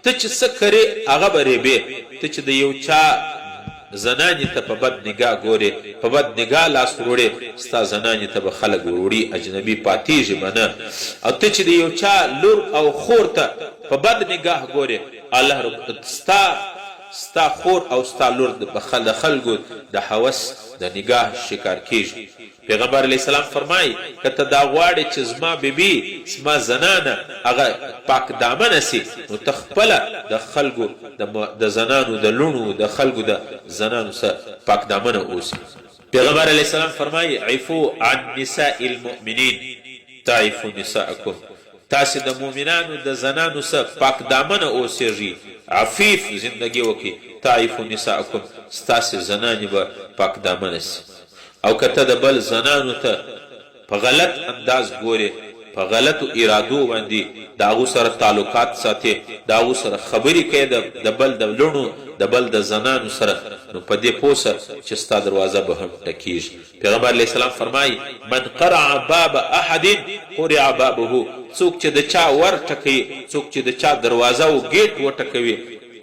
ته چې څه کرې هغه به ریبې. ته چې د یو چا زنانې ته په بد نگاه ګورې، په بد نگاه لاس وروړې، ستا زنانې ته به خلک وروړي، اجنبي پاتېږي به نه. او ته چې د یو چا لور او خور ته په بد نگاه ګورې، الله ستا خور او ستا لور د خلکو د هوس د نگاه شکار کېږي. پیغمبر علیه السلام فرمایي که ته دا غواړې چې زما بیبي زما زنانه هغه پاک دامنه سي، نو ته خپله د خلکو د زنانو د لوڼو د خلکو د زنانو سره پاک دامنه اوسي. پیغمبر علیه السلام فرمایي عفو عن نساء المؤمنین تعفو نساءکم. تاسې د مؤمنانو د زنانو سره پاک دامنه اوسېږي، عفیف زندگی وکړي، تعفو نساءکم، ستاسې زنانې به پاک دامنه سي. او که ته د بل زنانو ته په غلط انداز ګورې، په غلطو ارادو باندې د هغو سره تعلقات ساتې، د هغو سره خبرې کوې د بل د لوڼو د بل د زنانو سره، نو په دې پوه سه چې ستا دروازه به هم ټکېږي. پیغمبر علیه السلام فرمایي من قرع باب احد قرع بابه. څوک چې د چا ور ټکوي، څوک چې د چا دروازه او ګیټ وټکوي،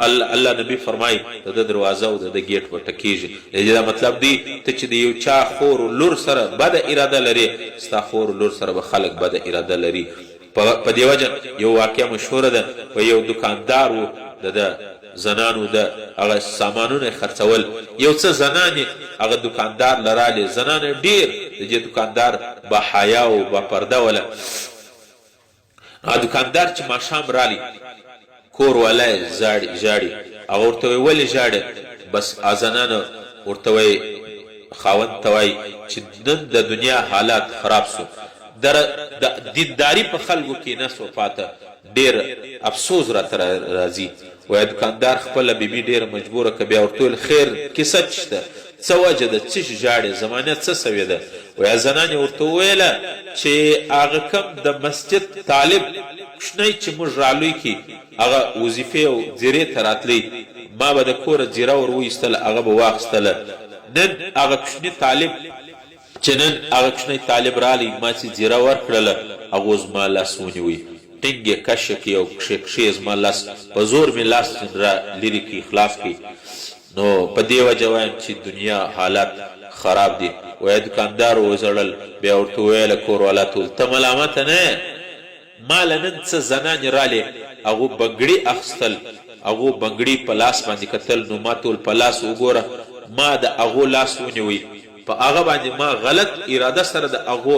الله نبی فرمایي د ده دروازه او د ده ګیټ به ټکېږي. دا مطلب دی ته چې د یو چا خور لور سره بده اراده لرې، ستا خور لور سره به خلک بده اراده لري. په دې وجه یو واقعه مشهوره ده، په یو دکاندار و د زنانو د هغه سامانونه خرڅول، یو څه زنانې هغه دکاندار لرالې، زنانې ډېر د دې دکاندار با حیا او با پرده وله. هغه دکاندار چې ماښام رالی کور والا ژاړي، هغه ورته وایي ولې ژاړې؟ بس زنانه ورته وایي خاوند ته وایي چې نن د دنیا حالات خراب سو، د دینداري په خلکو کې نه سو پاته، ډېر افسوس راته راځي. وایي دکاندار خپله بیبي ډېره مجبوره که، بیا ورته ویل خیر کیسه څه شته، څه وجه ده، څه ژاړې، زمانه څه سوې ده؟ وایي زنانې ورته وویله چې هغه کم د مسجد طالب کوچنی چې موږ رالوی کې هغه وظیفې او زیرې ته راتلی، ما به د کوره زیره ور وایستله، هغه به واخیستله. نن هغه کوچني طالب چې نن هغه کوچنی طالب رالی، ما چې زیره ورکړله، هغو زما لاس ونیوی، ټینګ یې کشه کړي او کښې زما لاس په زور مې لاس را لرې کړي، خلاص کړي. نو په دې وجه وایم چې دنیا حالات خراب دي. وایي دکاندار وژړل، بیا ورته وویله کور والا ټول ته ملامته نه یې، ما له نن څه زنانې رالې، هغو بنګړي اخیستل، هغو بنګړي په لاس باندې کتل، نو ما ټول په لاس وګوره، ما د هغو لاس ونیوی، په هغه باندې ما غلط اراده سره د هغو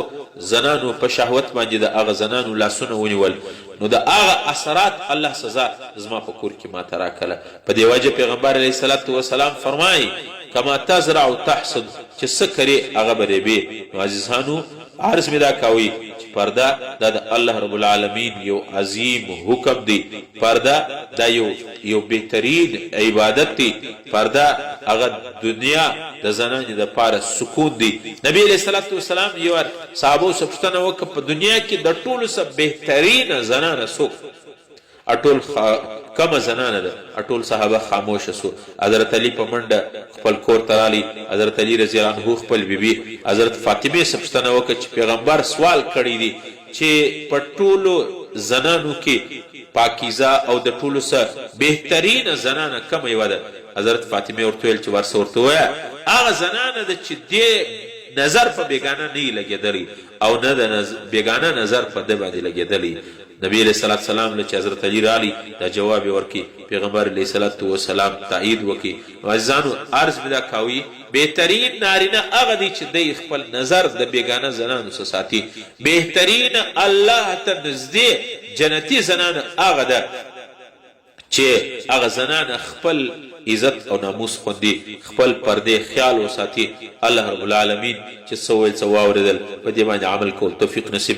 زنانو په شهوت باندې د هغه زنانو لاسونه ونیول، نو د هغه اثرات الله سزا زما په کور کې ما ته راکله. په دې وجه پیغمبر علیه السلام فرمایي کما تزرع تحصد، چې څه کرې هغه به ریبې. نو عزیزانو عرض مې دا کوي چې پرده دا د الله رب العالمین یو عظیم حکم دی، پرده دا یو بهترین عبادت دی، پرده هغه دنیا د زنانې دپاره سکون دی. نبی علیه السلام یو صحابو څخه پوښتنه وکړه په دنیا کې د ټولو څخه بهترینه زنانه څوک؟ اټول کمه زنانه ده؟ اټول صحابه خاموشه سو. حضرت علی په منډه خپل کور ته رالی، حضرت علی رضی الله عنه خپل بیبي حضرت فاطمه څخه پوښتنه وکړه چې پیغمبر سوال کړی دی چې په ټولو زنانو کې پاکیزه او د ټولو څخه بهترینه زنانه کومه یوه ده؟ حضرت فاطمه ورته ویل چې ورته ووایه هغه زنانه ده چې دې نظر په بیګانه نه یې لګېدلی او نه د بیګانه نظر په ده باندې لګېدلی. نبی علیه السلام له چې حضرت علی رالی دا جواب یې ورکړي، پیغمبر علیه السلام تایید وکړي. عزیزانو عرض مې دا کوي بهترین نارینه هغه دی چې دی خپل نظر د بیګانه زنانو څخه ساتي. بهترین الله ته نږدې جنتي زنانه هغه ده چې هغه زنانه خپل عزت او ناموس خوندي، خپل پردې خیال وساتي. الله رب العالمین چې څه ویل څه واورېدل، په دې باندې عمل کول توفیق نصیب